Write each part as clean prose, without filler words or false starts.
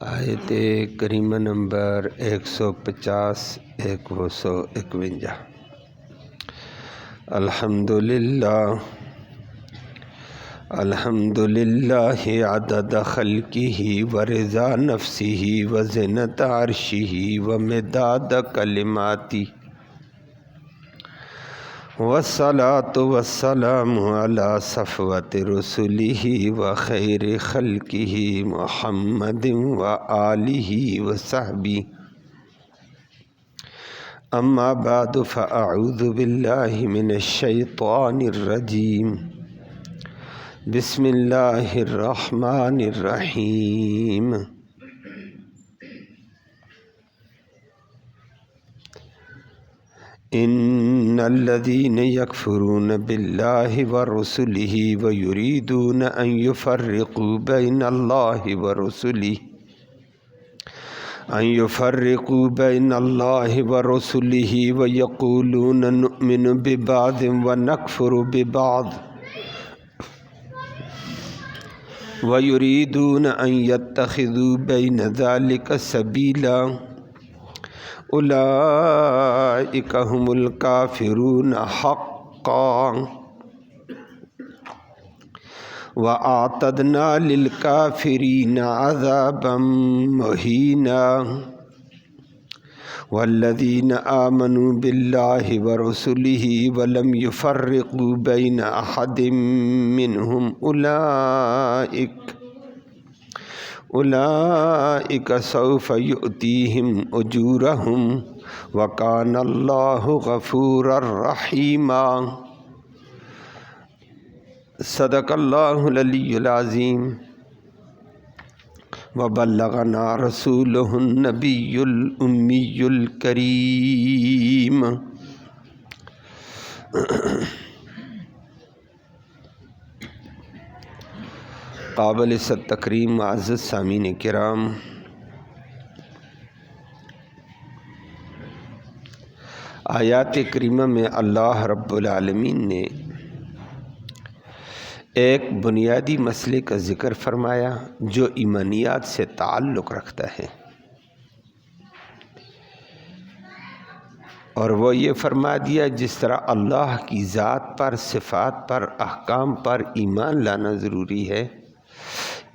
آیت کریمہ نمبر 150 151 الحمدللہ عدد خلقہ ورضا نفسہ وزنت عرشہ ومداد کلماتہ والصلاة والسلام علی صفوت رسلہ وخیر خلقہ محمد وآلہ وصحبہ اما بعد فاعوذ باللہ من الشیطان الرجیم بسم اللہ الرحمن الرحیم ان الذين يكفرون بالله ورسله ويريدون ان يفرقوا بين الله ورسله ويقولون نؤمن ببعض ونكفر ببعض ويريدون ان يتخذوا بين ذلك سبيلا اولئک هم الکافرون حقا واعتدنا للکافرین عذابا مہینا والذین آمنوا باللہ ورسلہ ولم یفرقوا بین احد منہم اولئک سوف یؤتیہم اجورہم وکان اللہ غفورا رحیما صدق اللہ العلی العظیم وبلغنا رسولہ النبی الامی الکریم قابل صد تکریم معزز سامعین کرام، آیات کریمہ میں اللہ رب العالمین نے ایک بنیادی مسئلے کا ذکر فرمایا جو ایمانیات سے تعلق رکھتا ہے، اور وہ یہ فرما دیا جس طرح اللہ کی ذات پر، صفات پر، احکام پر ایمان لانا ضروری ہے،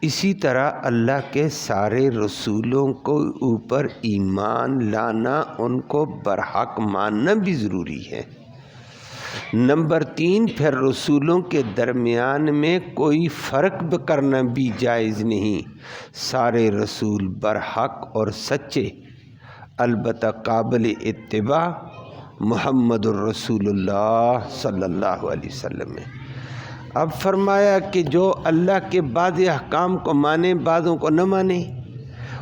اسی طرح اللہ کے سارے رسولوں کو اوپر ایمان لانا، ان کو برحق ماننا بھی ضروری ہے۔ نمبر 3، پھر رسولوں کے درمیان میں کوئی فرق کرنا بھی جائز نہیں، سارے رسول برحق اور سچے، البتہ قابل اتباع محمد الرسول اللہ صلی اللہ علیہ وسلم ہے۔ اب فرمایا کہ جو اللہ کے بعض احکام کو مانے بعضوں کو نہ مانے،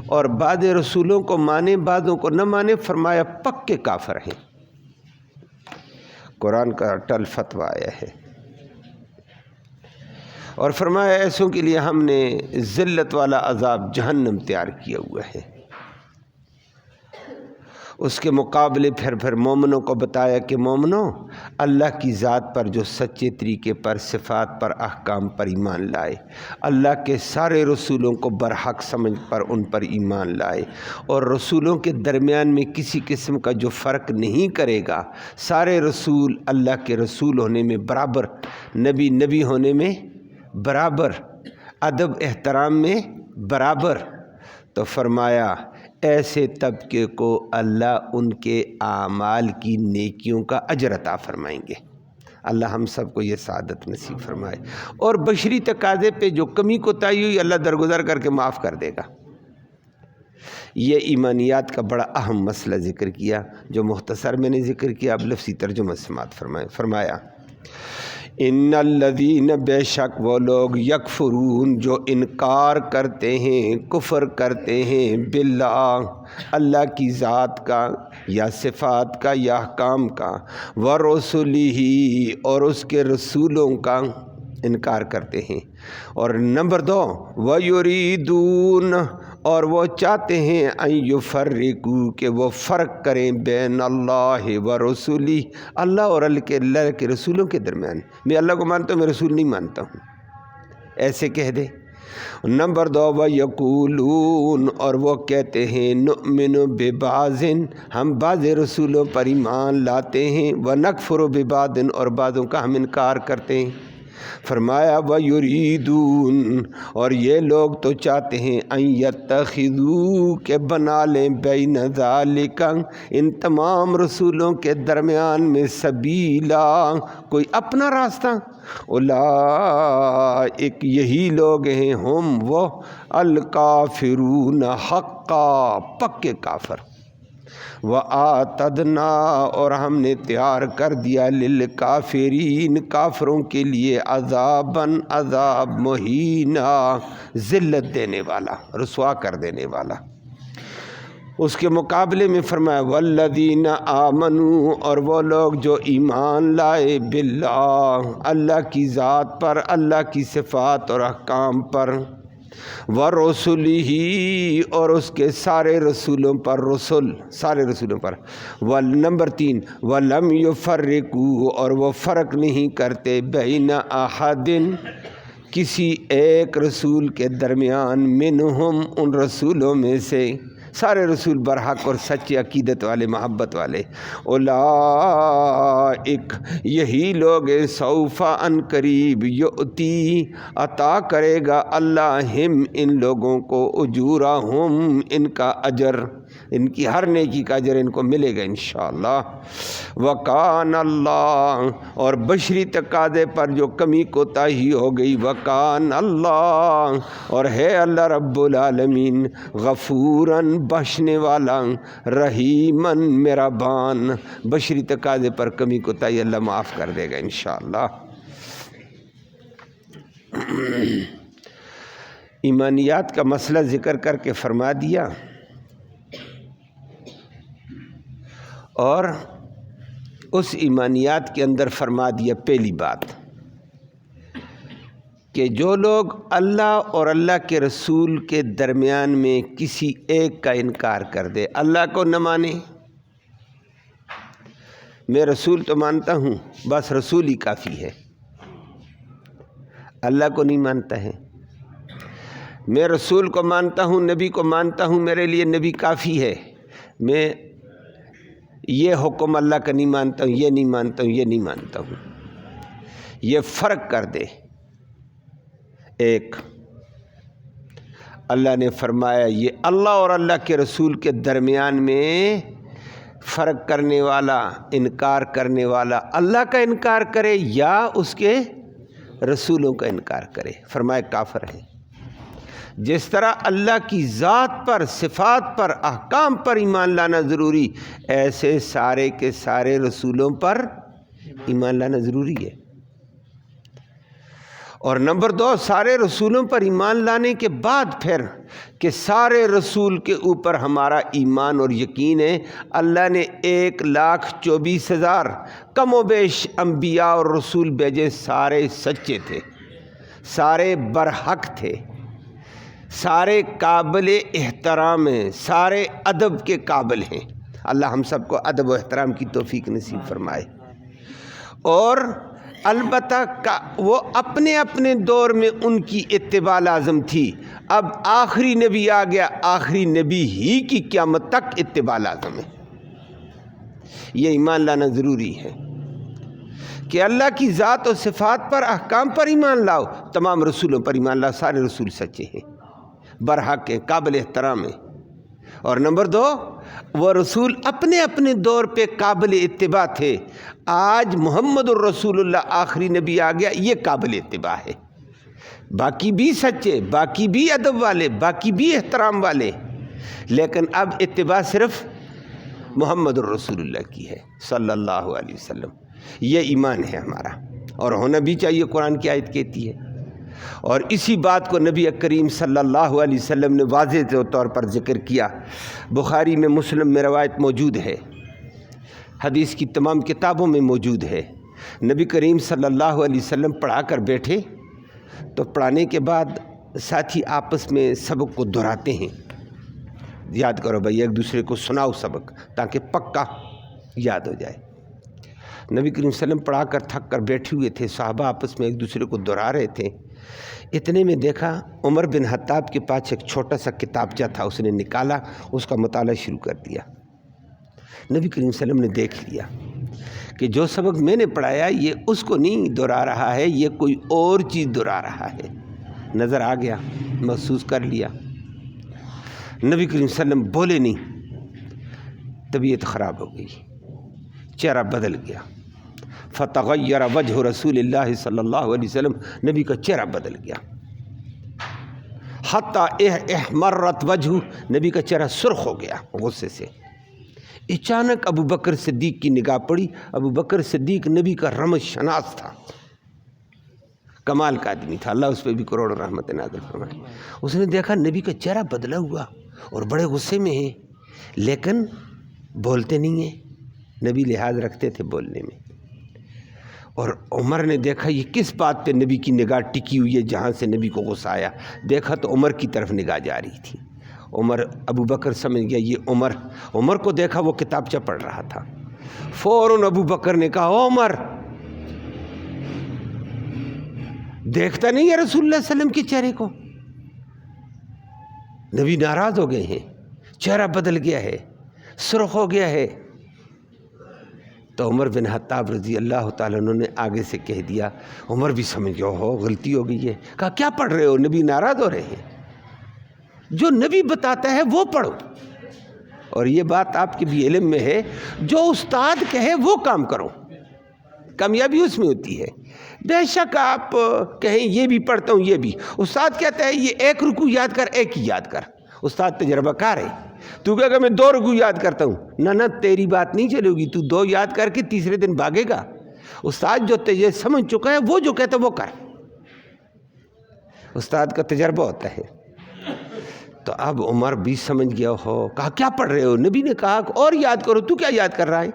اور بعض رسولوں کو مانے بعضوں کو نہ مانے، فرمایا پکے کافر ہیں۔ قرآن کا اٹل فتویٰ آیا ہے، اور فرمایا ایسوں کے لیے ہم نے ذلت والا عذاب جہنم تیار کیا ہوا ہے۔ اس کے مقابلے پھر مومنوں کو بتایا کہ مومنوں، اللہ کی ذات پر جو سچے طریقے پر، صفات پر، احکام پر ایمان لائے، اللہ کے سارے رسولوں کو برحق سمجھ پر ان پر ایمان لائے، اور رسولوں کے درمیان میں کسی قسم کا جو فرق نہیں کرے گا، سارے رسول اللہ کے رسول ہونے میں برابر، نبی ہونے میں برابر، ادب احترام میں برابر، تو فرمایا ایسے طبقے کو اللہ ان کے اعمال کی نیکیوں کا اجر عطا فرمائیں گے۔ اللہ ہم سب کو یہ سعادت نصیب فرمائے، اور بشری تقاضے پہ جو کمی کوتاہی ہوئی اللہ درگزر کر کے معاف کر دے گا۔ یہ ایمانیات کا بڑا اہم مسئلہ ذکر کیا، جو مختصر میں نے ذکر کیا، اب لفظی ترجمہ سماعت فرمایا ان الذین، بے شک وہ لوگ، یکفرون، جو انکار کرتے ہیں، کفر کرتے ہیں، باللہ، اللہ کی ذات کا یا صفات کا یا احکام کا، ورسلہ، اور اس کے رسولوں کا انکار کرتے ہیں، اور نمبر 2، وَيُرِيدُونَ، اور وہ چاہتے ہیں ان یفرقوا کہ وہ فرق کریں بین اللہ و رسولی، اللہ اور اللہ کے رسولوں کے درمیان۔ میں اللہ کو مانتا ہوں، میں رسول نہیں مانتا ہوں، ایسے کہہ دے نمبر 2 وَيَقُولُونَ اور وہ کہتے ہیں نُؤْمِنُ بِبَعْضٍ ہم بعض رسولوں پر ایمان لاتے ہیں وَنَكْفُرُ بِبَعْضٍ اور بعضوں کا ہم انکار کرتے ہیں۔ فرمایا وَيُرِيدُونَ اور یہ لوگ تو چاہتے ہیں أَن يَتَّخِذُوا کہ بنا لیں بین ذَلِكَ ان تمام رسولوں کے درمیان میں سبیلا کوئی اپنا راستہ۔ اولئک یہی لوگ ہیں ہم وہ الکافرون حقا پکے کافر۔ وَآتَدْنَا اور ہم نے تیار کر دیا للکافرین کافروں کے لیے عذاباً عذاب مہینا ذلت دینے والا رسوا کر دینے والا۔ اس کے مقابلے میں فرمایا والذین آمنوا اور وہ لوگ جو ایمان لائے باللہ اللہ کی ذات پر اللہ کی صفات اور احکام پر ورسلہ اور اس کے سارے رسولوں پر سارے رسولوں پر نمبر 3 ولم یفرقوا اور وہ فرق نہیں کرتے بین احد کسی ایک رسول کے درمیان منہم ان رسولوں میں سے سارے رسول برحق اور سچے عقیدت والے محبت والے۔ اولئک یہی لوگ سوف ان قریب یؤتی عطا کرے گا اللہ ہم ان لوگوں کو اجورہم ان کا اجر ان کی ہر نیکی کا اجر ان کو ملے گا انشاءاللہ۔ وکان اللہ اور بشری تقاضے پر جو کمی کوتاہی ہو گئی وکان اللہ اور ہے اللہ رب العالمین غفوراً بخشنے والا رحیماً مہربان بشری تقاضے پر کمی کوتاہی اللہ معاف کر دے گا انشاءاللہ۔ ایمانیات کا مسئلہ ذکر کر کے فرما دیا اور اس ایمانیات کے اندر فرما دیا پہلی بات کہ جو لوگ اللہ اور اللہ کے رسول کے درمیان میں کسی ایک کا انکار کر دے اللہ کو نہ مانے میں رسول تو مانتا ہوں بس رسول ہی کافی ہے اللہ کو نہیں مانتا ہے میں رسول کو مانتا ہوں نبی کو مانتا ہوں میرے لیے نبی کافی ہے میں یہ حکم اللہ کا نہیں مانتا ہوں یہ نہیں مانتا ہوں یہ نہیں مانتا ہوں یہ فرق کر دے ایک اللہ نے فرمایا یہ اللہ اور اللہ کے رسول کے درمیان میں فرق کرنے والا انکار کرنے والا اللہ کا انکار کرے یا اس کے رسولوں کا انکار کرے فرمایا کافر ہے۔ جس طرح اللہ کی ذات پر صفات پر احکام پر ایمان لانا ضروری ایسے سارے کے سارے رسولوں پر ایمان لانا ضروری ہے۔ اور نمبر 2 سارے رسولوں پر ایمان لانے کے بعد پھر کہ سارے رسول کے اوپر ہمارا ایمان اور یقین ہے اللہ نے 1,24,000 کم و بیش انبیاء اور رسول بھیجے سارے سچے تھے سارے برحق تھے سارے قابل احترام ہیں سارے ادب کے قابل ہیں اللہ ہم سب کو ادب و احترام کی توفیق نصیب فرمائے۔ اور البتہ وہ اپنے اپنے دور میں ان کی اتباع لازم تھی اب آخری نبی آ گیا آخری نبی ہی کی قیامت تک اتباع لازم ہے۔ یہ ایمان لانا ضروری ہے کہ اللہ کی ذات و صفات پر احکام پر ایمان لاؤ تمام رسولوں پر ایمان لاؤ سارے رسول سچے ہیں برحق ہیں قابل احترام ہیں۔ اور نمبر 2 وہ رسول اپنے اپنے دور پہ قابل اتباع تھے آج محمد الرسول اللہ آخری نبی آ گیا یہ قابل اتباع ہے باقی بھی سچے باقی بھی ادب والے باقی بھی احترام والے لیکن اب اتباع صرف محمد الرسول اللہ کی ہے صلی اللہ علیہ وسلم۔ یہ ایمان ہے ہمارا اور ہونا بھی چاہیے قرآن کی آیت کہتی ہے اور اسی بات کو نبی کریم صلی اللہ علیہ وسلم نے واضح طور پر ذکر کیا بخاری میں مسلم میں روایت موجود ہے حدیث کی تمام کتابوں میں موجود ہے نبی کریم صلی اللہ علیہ وسلم پڑھا کر بیٹھے تو پڑھانے کے بعد ساتھی آپس میں سبق کو دہراتے ہیں یاد کرو بھائی ایک دوسرے کو سناؤ سبق تاکہ پکا یاد ہو جائے۔ نبی کریم صلی اللہ علیہ وسلم پڑھا کر تھک کر بیٹھے ہوئے تھے صحابہ آپس میں ایک دوسرے کو دہرا رہے تھے اتنے میں دیکھا عمر بن خطاب کے پاس ایک چھوٹا سا کتابچہ تھا، اس نے نکالا، اس کا مطالعہ شروع کر دیا۔ نبی کریم صلی اللہ علیہ وسلم نے دیکھ لیا کہ جو سبق میں نے پڑھایا یہ اس کو نہیں دہرا رہا ہے، یہ کوئی اور چیز دہرا رہا ہے۔ نظر آ گیا، محسوس کر لیا۔ نبی کریم صلی اللہ علیہ وسلم بولے نہیں، طبیعت خراب ہو گئی، چہرہ بدل گیا۔ فتغیر وجہ رسول اللہ صلی اللہ علیہ وسلم، نبی کا چہرہ بدل گیا۔ حتی احمرت وجہ، نبی کا چہرہ سرخ ہو گیا غصے سے۔ اچانک ابو بکر صدیق کی نگاہ پڑی۔ ابو بکر صدیق نبی کا رمز شناس تھا، کمال کا آدمی تھا، اللہ اس پہ بھی کروڑوں رحمت نازل فرمائے۔ اس نے دیکھا نبی کا چہرہ بدلا ہوا اور بڑے غصے میں ہے، لیکن بولتے نہیں ہیں، نبی لحاظ رکھتے تھے بولنے میں۔ اور عمر نے دیکھا یہ کس بات پہ نبی کی نگاہ ٹکی ہوئی ہے، جہاں سے نبی کو غصہ آیا۔ دیکھا تو عمر کی طرف نگاہ جا رہی تھی۔ عمر، ابو بکر سمجھ گیا یہ عمر کو دیکھا وہ کتابچہ پڑھ رہا تھا۔ فوراً ابو بکر نے کہا عمر دیکھتا نہیں ہے رسول اللہ صلی اللہ علیہ وسلم کے چہرے کو؟ نبی ناراض ہو گئے ہیں، چہرہ بدل گیا ہے، سرخ ہو گیا ہے۔ تو عمر بن خطاب رضی اللہ تعالیٰ عنہ نے آگے سے کہہ دیا، عمر بھی سمجھ گیا ہو غلطی ہو گئی ہے۔ کہا کیا پڑھ رہے ہو؟ نبی ناراض ہو رہے ہیں، جو نبی بتاتا ہے وہ پڑھو۔ اور یہ بات آپ کے بھی علم میں ہے، جو استاد کہے وہ کام کرو، کامیابی اس میں ہوتی ہے۔ بے شک آپ کہیں یہ بھی پڑھتا ہوں، یہ بھی، استاد کہتا ہے یہ ایک رکوع یاد کر، ایک ہی یاد کر، استاد تجربہ کار ہے۔ تو کہے گا میں 2 رکوع یاد کرتا ہوں، نہ تیری بات نہیں چلے گی، تو 2 یاد کر کے تیسرے دن بھاگے گا۔ استاد جو تجھے سمجھ چکا ہے وہ جو کہتا ہے وہ کر، استاد کا تجربہ ہوتا ہے۔ تو اب عمر بھی سمجھ گیا ہو، کہا کیا پڑھ رہے ہو؟ نبی نے کہا اور یاد کرو، تو کیا یاد کر رہا ہے؟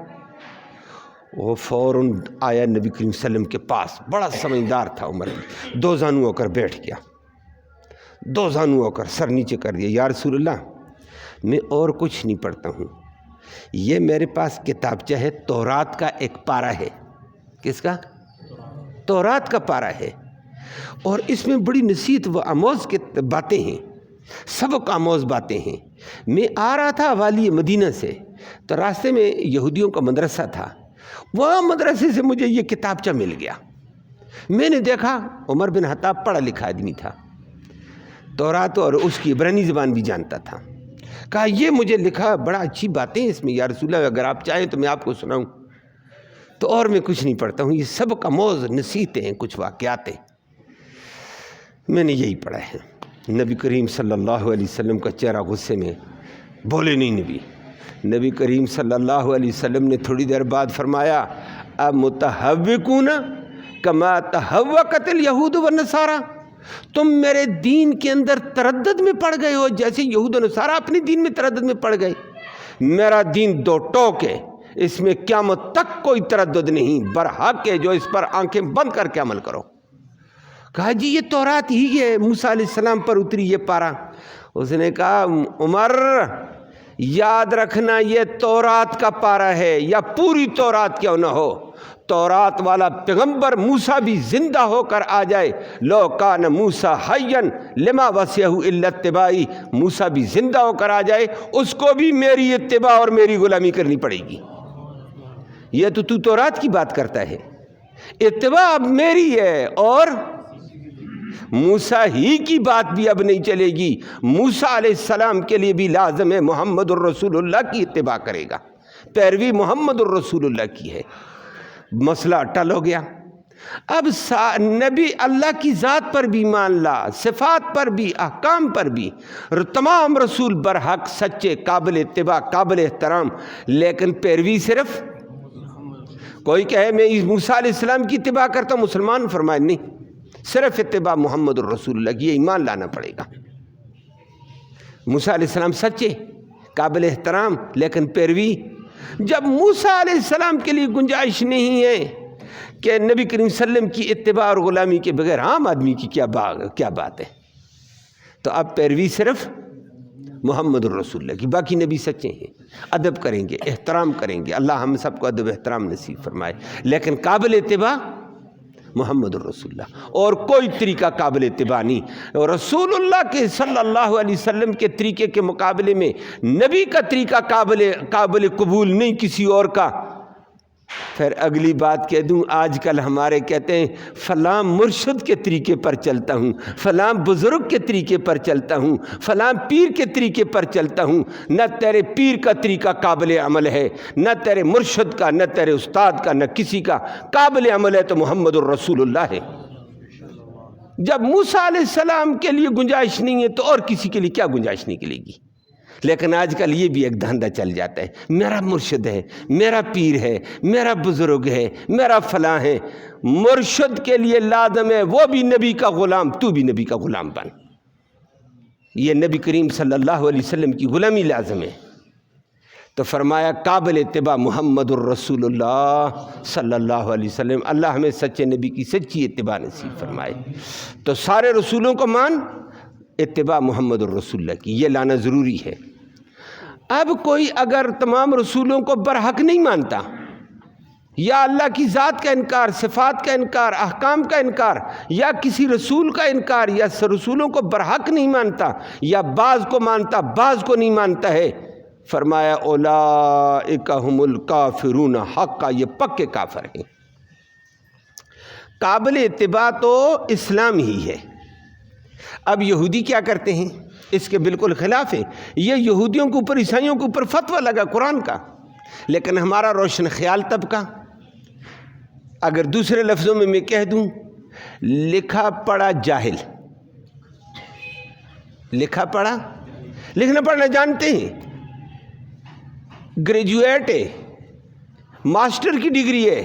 وہ فوراً آیا نبی کریم صلی اللہ علیہ وسلم کے پاس، بڑا سمجھدار تھا عمر، 2 زانو ہو کر بیٹھ گیا، 2 زانو ہو کر سر نیچے کر دیا۔ یا رسول اللہ میں اور کچھ نہیں پڑھتا ہوں، یہ میرے پاس کتابچہ ہے، تورات کا ایک پارہ ہے۔ کس کا؟ تورات کا پارہ ہے، اور اس میں بڑی نصیحت و آموز کی باتیں ہیں، سبق آموز باتیں ہیں۔ میں آ رہا تھا والی مدینہ سے، تو راستے میں یہودیوں کا مدرسہ تھا، وہاں مدرسے سے مجھے یہ کتابچہ مل گیا۔ میں نے دیکھا عمر بن خطاب پڑھا لکھا آدمی تھا، تورات اور اس کی عبرانی زبان بھی جانتا تھا۔ کہا یہ مجھے لکھا، بڑا اچھی باتیں اس میں، یا رسول اللہ اگر آپ چاہیں تو میں آپ کو سناؤں۔ تو اور میں کچھ نہیں پڑھتا ہوں، یہ سبق آموز نصیحتیں ہیں، کچھ واقعات ہیں، میں نے یہی پڑھا ہے۔ نبی کریم صلی اللہ علیہ وسلم کا چہرہ غصے میں، بولے نہیں نبی کریم صلی اللہ علیہ وسلم نے تھوڑی دیر بعد فرمایا امتحوکون کما تحوکت الیہود والنصارى، تم میرے دین کے اندر تردد میں پڑ گئے ہو جیسے یہود و نصارہ اپنے دین میں تردد میں پڑ گئے۔ میرا دین 2 ٹوک ہے، اس میں قیامت تک کوئی تردد نہیں، برحق ہے، جو اس پر آنکھیں بند کر کے عمل کرو۔ کہا جی یہ تورات ہی ہے، موسیٰ علیہ السلام پر اتری یہ پارہ۔ اس نے کہا عمر یاد رکھنا یہ تورات کا پارہ ہے، یا پوری تورات کیوں نہ ہو، تورات والا پیغمبر موسیٰ بھی زندہ ہو کر آ جائے، لو کان موسیٰ حیا لما وسعہ الا اتباعی، موسیٰ بھی زندہ ہو کر آ جائے، اس کو بھی میری اتباع اور میری غلامی کرنی پڑے گی۔ یہ تو تورات کی بات کرتا ہے، اتباع اب میری ہے، اور موسیٰ ہی کی بات بھی اب نہیں چلے گی، موسیٰ علیہ السلام کے لیے بھی لازم ہے محمد الرسول اللہ کی اتباع کرے گا، پیروی محمد الرسول اللہ کی ہے۔ مسئلہ ٹل ہو گیا۔ اب نبی اللہ کی ذات پر بھی ایمان لا، صفات پر بھی، احکام پر بھی، تمام رسول برحق سچے، قابل اتباع، قابل احترام، لیکن پیروی صرف کوئی کہے میں موسیٰ علیہ السلام کی اتباع کرتا ہوں، مسلمان فرمائے نہیں، صرف اتباع محمد الرسول اللہ کی، یہ ایمان لانا پڑے گا۔ موسیٰ علیہ السلام سچے، قابل احترام، لیکن پیروی، جب موسیٰ علیہ السلام کے لیے گنجائش نہیں ہے کہ نبی کریم صلی اللہ علیہ وسلم کی اتباع اور غلامی کے بغیر عام آدمی کی کیا بات ہے، تو اب پیروی صرف محمد الرسول اللہ کی، باقی نبی سچے ہیں، ادب کریں گے، احترام کریں گے، اللہ ہم سب کو ادب احترام نصیب فرمائے، لیکن قابل اتباع محمد الرسول اللہ، اور کوئی طریقہ قابل اتباع نہیں۔ اور رسول اللہ کے صلی اللہ علیہ وسلم کے طریقے کے مقابلے میں نبی کا طریقہ قابل قبول نہیں کسی اور کا۔ پھر اگلی بات کہہ دوں، آج کل ہمارے کہتے ہیں فلاں مرشد کے طریقے پر چلتا ہوں، فلاں بزرگ کے طریقے پر چلتا ہوں، فلاں پیر کے طریقے پر چلتا ہوں۔ نہ تیرے پیر کا طریقہ قابل عمل ہے، نہ تیرے مرشد کا، نہ تیرے استاد کا، نہ کسی کا قابل عمل ہے تو محمد الرسول اللہ ہے۔ جب موسیٰ علیہ السلام کے لیے گنجائش نہیں ہے تو اور کسی کے لیے کیا گنجائش نکلے گی؟ لیکن آج کل یہ بھی ایک دھندہ چل جاتا ہے، میرا مرشد ہے، میرا پیر ہے، میرا بزرگ ہے، میرا فلاں ہے۔ مرشد کے لیے لازم ہے وہ بھی نبی کا غلام، تو بھی نبی کا غلام بن۔ یہ نبی کریم صلی اللہ علیہ وسلم کی غلامی لازم ہے۔ تو فرمایا قابل اتباع محمد الرسول اللہ صلی اللہ علیہ وسلم۔ اللہ ہمیں سچے نبی کی سچی اتباع نصیب فرمائے۔ تو سارے رسولوں کو مان، اتباع محمد الرسول اللہ کی یہ لانا ضروری ہے۔ اب کوئی اگر تمام رسولوں کو برحق نہیں مانتا، یا اللہ کی ذات کا انکار، صفات کا انکار، احکام کا انکار، یا کسی رسول کا انکار، یا رسولوں کو برحق نہیں مانتا، یا بعض کو مانتا بعض کو نہیں مانتا ہے، فرمایا اولئک ھم الکافرون حقا، یہ پکے کافر ہیں۔ قابل اتباع تو اسلام ہی ہے۔ اب یہودی کیا کرتے ہیں؟ اس کے بالکل خلاف ہے۔ یہ یہودیوں کے اوپر، عیسائیوں کے اوپر فتویٰ لگا قرآن کا، لیکن ہمارا روشن خیال طبقہ، اگر دوسرے لفظوں میں کہہ دوں، لکھا پڑھا جاہل، لکھا پڑھا، لکھنا پڑھنا جانتے ہیں، گریجویٹ ہے، ماسٹر کی ڈگری ہے،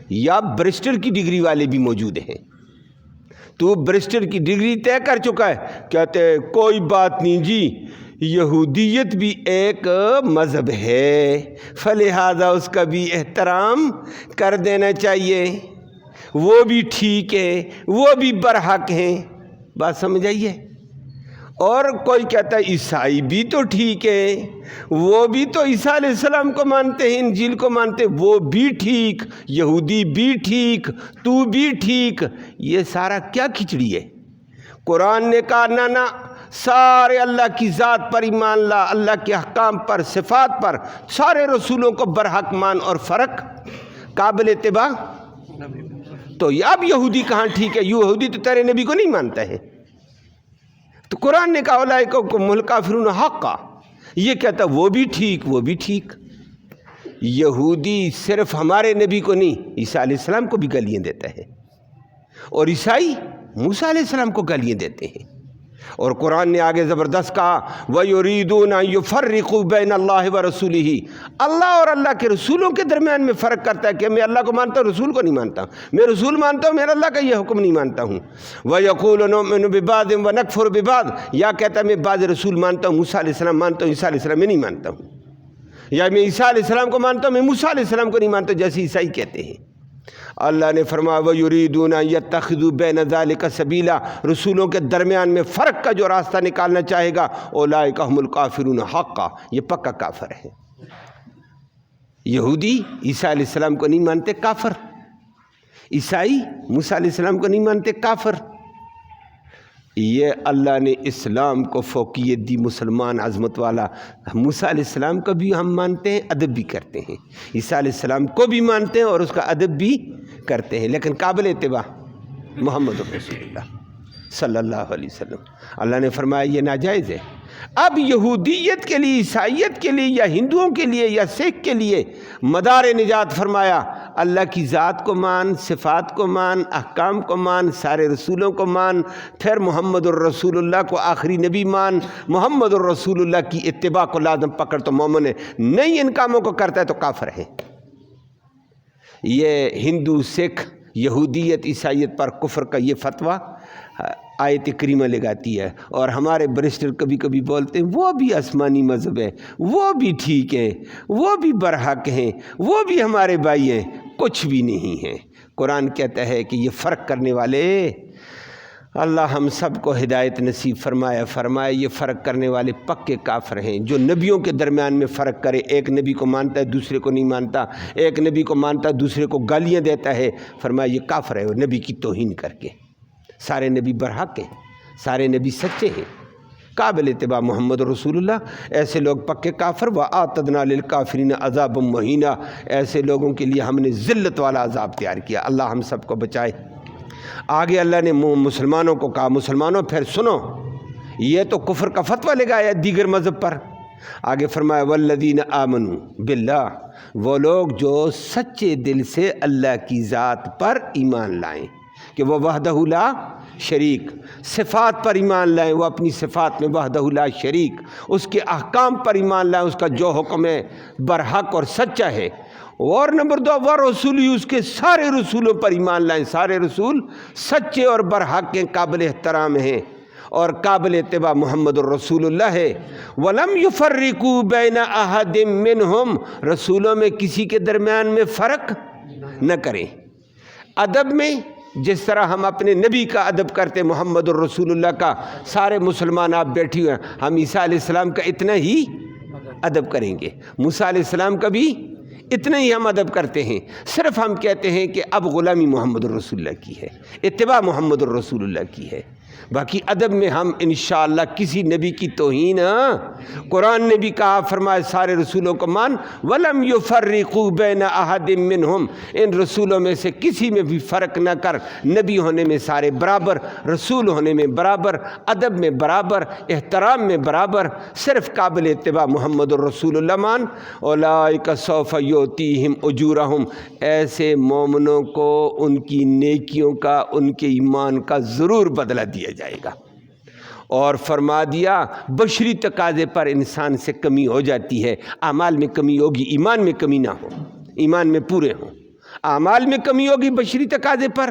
یا برسٹر کی ڈگری والے بھی موجود ہیں۔ تو برسٹر کی ڈگری طے کر چکا ہے، کہتے ہیں کوئی بات نہیں جی، یہودیت بھی ایک مذہب ہے، فلہذا اس کا بھی احترام کر دینا چاہیے، وہ بھی ٹھیک ہے، وہ بھی برحق ہیں۔ بات سمجھ آئیے؟ اور کوئی کہتا ہے عیسائی بھی تو ٹھیک ہے، وہ بھی تو عیسیٰ علیہ السلام کو مانتے ہیں، انجیل کو مانتے ہیں، وہ بھی ٹھیک، یہودی بھی ٹھیک، تو بھی ٹھیک۔ یہ سارا کیا کھچڑی ہے؟ قرآن نے کہا نہ سارے اللہ کی ذات پر ایمان لا، اللہ کے احکام پر، صفات پر، سارے رسولوں کو برحق مان، اور فرق قابل اتباع۔ تو اب یہودی کہاں ٹھیک ہے؟ یہودی تو تیرے نبی کو نہیں مانتا ہے۔ تو قرآن نے کہا اولئک ھم الکافرون حقا، یہ کہتا وہ بھی ٹھیک، وہ بھی ٹھیک۔ یہودی صرف ہمارے نبی کو نہیں، عیسیٰ علیہ السلام کو بھی گالیاں دیتا ہے، اور عیسائی موسیٰ علیہ السلام کو گالیاں دیتے ہیں۔ اور قرآن نے آگے زبردست کہا وَيُرِيدُونَ أَن يُفَرِّقُوا بَيْنَ اللَّهِ وَرَسُولِهِ، اللہ اور اللہ کے رسولوں کے درمیان میں فرق کرتا ہے کہ میں اللہ کو مانتا ہوں، رسول کو نہیں مانتا، میں رسول مانتا ہوں، میرا اللہ کا یہ حکم نہیں مانتا ہوں۔ وَيَقُولُ نُؤْمِنُ بِبَعْضٍ وَنَكْفُرُ بِبَعْضٍ، یا کہتا ہے میں بعض رسول مانتا ہوں، موسیٰ علیہ السلام مانتا ہوں، عیسیٰ علیہ السلام میں نہیں مانتا ہوں، یا میں عیسیٰ علیہ السلام کو مانتا ہوں، میں موسیٰ علیہ السلام کو نہیں مانتا، جیسے عیسائی کہتے ہیں۔ اللہ نے فرمایا وَيُرِيدُونَ أَن يَتَّخِذُوا بَيْنَ ذَلِكَ سَبِيلًا، رسولوں کے درمیان میں فرق کا جو راستہ نکالنا چاہے گا، اولئک ھم الکافرون حقا، یہ پکا کافر ہے۔ یہودی عیسیٰ علیہ السلام کو نہیں مانتے، کافر۔ عیسائی موسیٰ علیہ السلام کو نہیں مانتے، کافر۔ یہ اللہ نے اسلام کو فوقیت دی، مسلمان عظمت والا۔ موسیٰ علیہ السلام کو بھی ہم مانتے ہیں، ادب بھی کرتے ہیں، عیسیٰ علیہ السلام کو بھی مانتے ہیں اور اس کا ادب بھی کرتے ہیں، لیکن قابل اتباع محمد رسول اللہ صلی اللہ علیہ وسلم۔ اللہ نے فرمایا یہ ناجائز ہے۔ اب یہودیت کے لیے، عیسائیت کے لیے، یا ہندوؤں کے لیے، یا سکھ کے لیے مدار نجات فرمایا اللہ کی ذات کو مان، صفات کو مان، احکام کو مان، سارے رسولوں کو مان، پھر محمد الرسول اللہ کو آخری نبی مان، محمد الرسول اللہ کی اتباع کو لازم پکڑ تو مومن ہے، نہیں ان کاموں کو کرتا ہے تو کافر ہے۔ یہ ہندو، سکھ، یہودیت، عیسائیت پر کفر کا یہ فتویٰ آیت کریمہ لگاتی ہے، اور ہمارے برسٹر کبھی کبھی بولتے ہیں وہ بھی آسمانی مذہب ہے، وہ بھی ٹھیک ہیں، وہ بھی برحق ہیں، وہ بھی ہمارے بھائی ہیں۔ کچھ بھی نہیں ہے۔ قرآن کہتا ہے کہ یہ فرق کرنے والے اللہ ہم سب کو ہدایت نصیب فرمائے یہ فرق کرنے والے پکے کافر ہیں جو نبیوں کے درمیان میں فرق کرے، ایک نبی کو مانتا ہے دوسرے کو نہیں مانتا، ایک نبی کو مانتا ہے دوسرے کو گالیاں دیتا ہے، فرمایا یہ کافر ہے، وہ نبی کی توہین کر کے۔ سارے نبی برحق ہیں، سارے نبی سچے ہیں، قابل اتباع محمد رسول اللہ۔ ایسے لوگ پکے کافر، وَأَعْتَدْنَا لِلْكَافِرِينَ عَذَابًا مُهِينًا، ایسے لوگوں کے لیے ہم نے ذلت والا عذاب تیار کیا۔ اللہ ہم سب کو بچائے۔ آگے اللہ نے مسلمانوں کو کہا، مسلمانوں پھر سنو، یہ تو کفر کا فتویٰ لگایا دیگر مذہب پر۔ آگے فرمایا وَالَّذِينَ آمَنُوا بِاللَّهِ، وہ لوگ جو سچے دل سے اللہ کی ذات پر ایمان لائیں کہ وہ وحدہ لا شریک، صفات پر ایمان لائیں، وہ اپنی صفات میں وحدہ لا شریک، اس کے احکام پر ایمان لائیں، اس کا جو حکم ہے برحق اور سچا ہے۔ اور نمبر 2 ورسولی، اس کے سارے رسولوں پر ایمان لائیں، سارے رسول سچے اور برحق ہیں، قابل احترام ہیں اور قابل اتباع محمد الرسول اللہ ہے۔ وَلَمْ يُفَرِّقُوا بَيْنَ أَحَدٍ مِّنْهُمْ، رسولوں میں کسی کے درمیان میں فرق نہ کریں۔ ادب میں جس طرح ہم اپنے نبی کا ادب کرتے محمد الرسول اللہ کا، سارے مسلمان آپ بیٹھی ہوئے ہیں، ہم عیسیٰ علیہ السلام کا اتنا ہی ادب کریں گے، موسیٰ علیہ السلام کا بھی اتنا ہی ہم ادب کرتے ہیں۔ صرف ہم کہتے ہیں کہ اب غلامی محمد الرسول اللہ کی ہے، اتباع محمد الرسول اللہ کی ہے، باقی ادب میں ہم انشاءاللہ کسی نبی کی توہین، قرآن نے بھی کہا، فرمائے سارے رسولوں کو مان، وَلَمْ يُفَرِّقُوا بَيْنَ أَحَدٍ مِّنْهُمْ، ان رسولوں میں سے کسی میں بھی فرق نہ کر، نبی ہونے میں سارے برابر، رسول ہونے میں برابر، ادب میں برابر، احترام میں برابر، صرف قابل اتباع محمد الرسول اللہ مان۔ اولئک سوف یؤتیہم اجورہم، ایسے مومنوں کو ان کی نیکیوں کا، ان کے ایمان کا ضرور بدلہ دیا جائے گا۔ اور فرما دیا بشری تقاضے پر انسان سے کمی ہو جاتی ہے، اعمال میں کمی ہوگی، ایمان میں کمی نہ ہو، ایمان میں پورے ہوں۔ اعمال میں کمی ہوگی، بشری تقاضے پر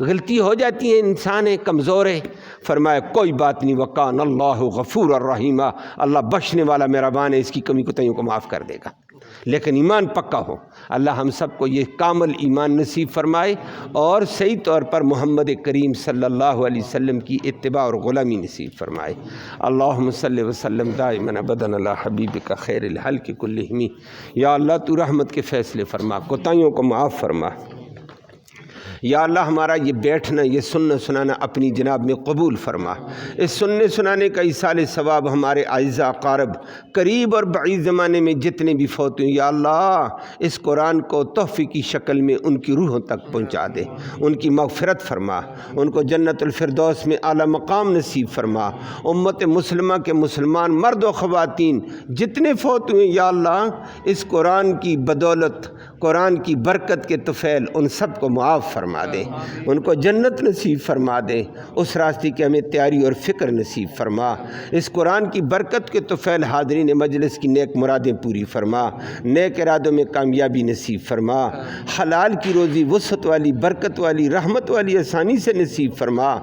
غلطی ہو جاتی ہے، انسان ہے، کمزور ہے، فرمایا کوئی بات نہیں، وَقَانَ اللَّهُ غَفُورًا رَحِيمًا، اللہ بخشنے والا مہربان ہے، اس کی کمی کوتاہیوں کو معاف کر دے گا، لیکن ایمان پکا ہو۔ اللہ ہم سب کو یہ کامل ایمان نصیب فرمائے اور صحیح طور پر محمد کریم صلی اللہ علیہ وسلم کی اتباع اور غلامی نصیب فرمائے۔ اللہم صلی وسلم دائما ابدا علی حبیبک خیر الخلق کلہم، یا اللہ تو رحمت کے فیصلے فرما، کوتاہیوں کو معاف فرما۔ یا اللہ ہمارا یہ بیٹھنا، یہ سننا سنانا اپنی جناب میں قبول فرما، اس سننے سنانے کا ایصال ثواب ہمارے اعزاء اقارب قریب اور بعید زمانے میں جتنے بھی فوت ہوئے، یا اللہ اس قرآن کو تحفے کی شکل میں ان کی روحوں تک پہنچا دے، ان کی مغفرت فرما، ان کو جنت الفردوس میں اعلیٰ مقام نصیب فرما۔ امت مسلمہ کے مسلمان مرد و خواتین جتنے فوت ہوئے، یا اللہ اس قرآن کی بدولت، قرآن کی برکت کے طفیل ان سب کو معاف فرما دے، ان کو جنت نصیب فرما دے، اس راستے کی ہمیں تیاری اور فکر نصیب فرما۔ اس قرآن کی برکت کے طفیل حاضرین مجلس کی نیک مرادیں پوری فرما، نیک ارادوں میں کامیابی نصیب فرما، حلال کی روزی وسعت والی، برکت والی، رحمت والی آسانی سے نصیب فرما،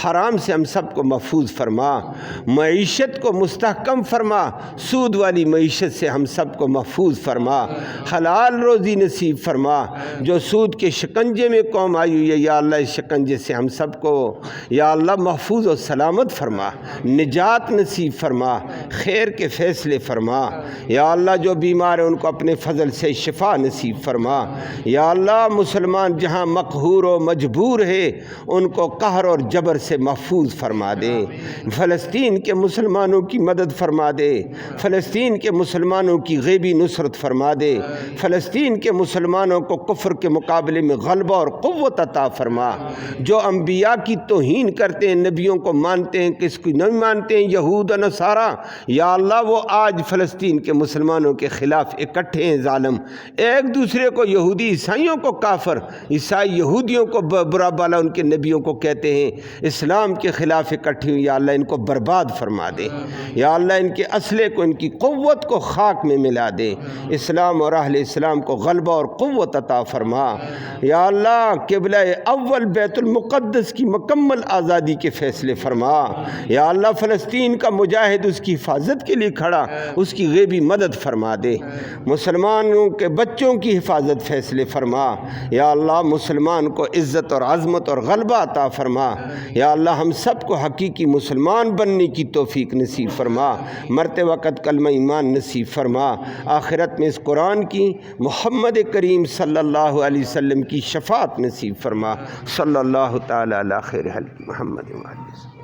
حرام سے ہم سب کو محفوظ فرما، معیشت کو مستحکم فرما، سود والی معیشت سے ہم سب کو محفوظ فرما، حلال روزی نصیب فرما۔ جو سود کے شکنجے میں قوم آئی ہوئی ہے، یا اللہ اس شکنجے سے ہم سب کو یا اللہ محفوظ و سلامت فرما، نجات نصیب فرما، خیر کے فیصلے فرما۔ یا اللہ جو بیمار ہیں ان کو اپنے فضل سے شفا نصیب فرما۔ یا اللہ مسلمان جہاں مقہور و مجبور ہے ان کو قہر اور جبر سے محفوظ فرما دے۔ فلسطین کے مسلمانوں کی مدد فرما دے، فلسطین کے مسلمانوں کی غیبی نصرت فرما دے، فلسطین کے مسلمانوں کو کفر کے مقابلے میں غلبہ اور قوت عطا فرما۔ جو انبیاء کی توہین کرتے ہیں، نبیوں کو مانتے ہیں، کس کو نہیں مانتے ہیں، یہود و نصارہ، یا اللہ وہ آج فلسطین کے مسلمانوں کے خلاف اکٹھے ہیں ظالم، ایک دوسرے کو، یہودی عیسائیوں کو کافر، عیسائی یہودیوں کو برا بالا ان کے نبیوں کو کہتے ہیں، اسلام کے خلاف اکٹھے ہیں، یا اللہ ان کو برباد فرما دے۔ یا اللہ ان کے اسلحے کو، ان کی قوت کو خاک میں ملا دے، اسلام اور اہل اسلام کو غلبہ اور قوت عطا فرما۔ یا اللہ قبلہ اول بیت المقدس کی مکمل آزادی کے فیصلے فرما۔ یا اللہ فلسطین کا مجاہد اس کی حفاظت کے لیے کھڑا، اس کی غیبی مدد فرما دے۔ مسلمانوں کے بچوں کی حفاظت فیصلے فرما۔ یا اللہ مسلمان کو عزت اور عظمت اور غلبہ عطا فرما۔ یا اللہ ہم سب کو حقیقی مسلمان بننے کی توفیق نصیب فرما، مرتے وقت کلمہ ایمان نصیب فرما، آخرت میں اس قرآن کی محمد کریم صلی اللہ علیہ وسلم کی شفاعت نصیب فرما۔ صلی اللہ تعالی علی خیر خلق محمد و آلہ وسلم۔